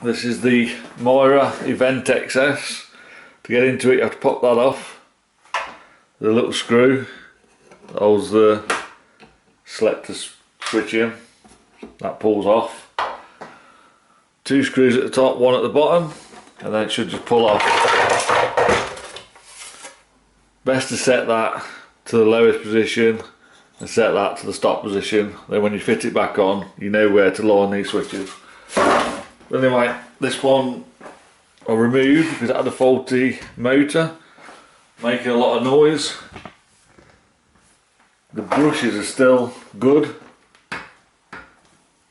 This is the Mira Event XS. To get into it you have to pop that off. The little screw that holds the selector switch in. That pulls off. 2 screws at the top, 1 at the bottom, and then it should just pull off. Best to set that to the lowest position and set that to the stop position. Then when you fit it back on, you know where to line these switches. Anyway, this one I removed because it had a faulty motor, making a lot of noise. The brushes are still good,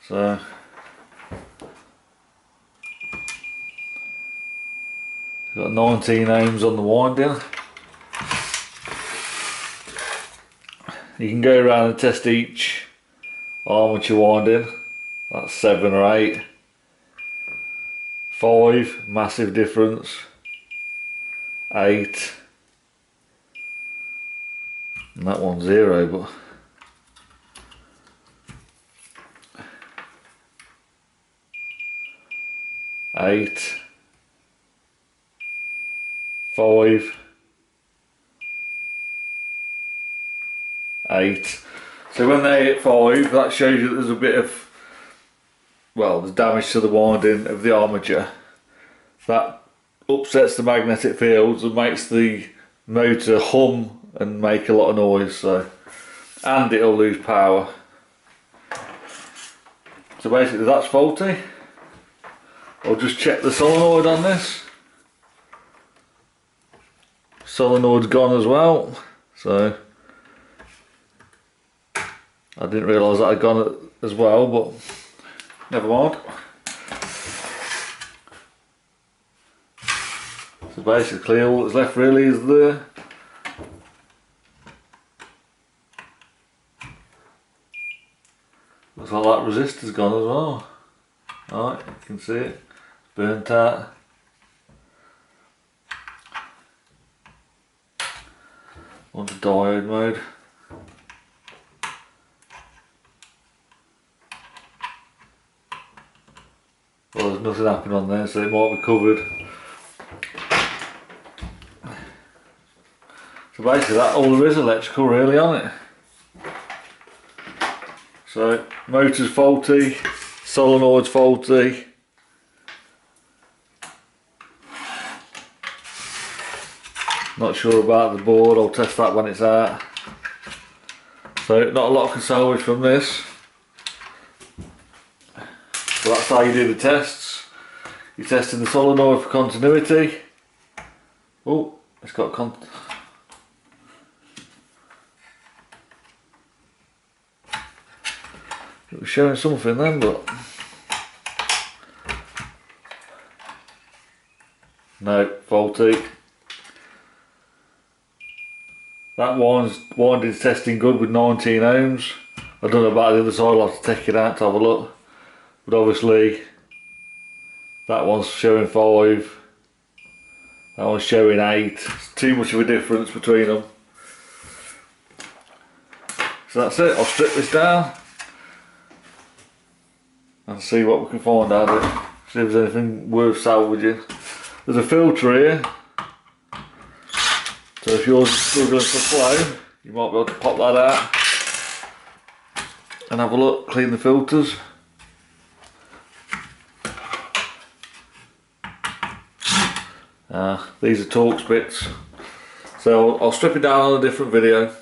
so got 19 ohms on the winding. You can go around and test each armature winding. That's 7 or 8. 5, massive difference. 8, and that one's 0, but eight, 5, 8. So when they hit 5, that shows you that there's a bit of, well, there's damage to the winding of the armature. That upsets the magnetic fields and makes the motor hum and make a lot of noise, so, and it'll lose power. So basically that's faulty. I'll just check the solenoid on this. Solenoid's gone as well, so I didn't realise that had gone as well, but never mind. So basically all that's left really is the looks like that resistor's gone as well. Alright, you can see it, burnt out. Onto diode mode. Well, there's nothing happening on there, so it might be covered. So basically that all there is electrical really on it. So motor's faulty, solenoid's faulty. Not sure about the board, I'll test that when it's out. So not a lot can salvage from this. So that's how you do the tests. You're testing the solenoid for continuity. Oh, it's got it was showing something then, but no, faulty. That winding's testing good with 19 ohms. I don't know about the other side, I'll have to take it out to have a look. But obviously that one's showing 5, that one's showing 8. It's too much of a difference between them. So that's it, I'll strip this down and see what we can find out of it. See if there's anything worth salvaging. There's a filter here, so if yours is struggling for flow, you might be able to pop that out and have a look, clean the filters. These are Torx bits, so I'll strip it down on a different video.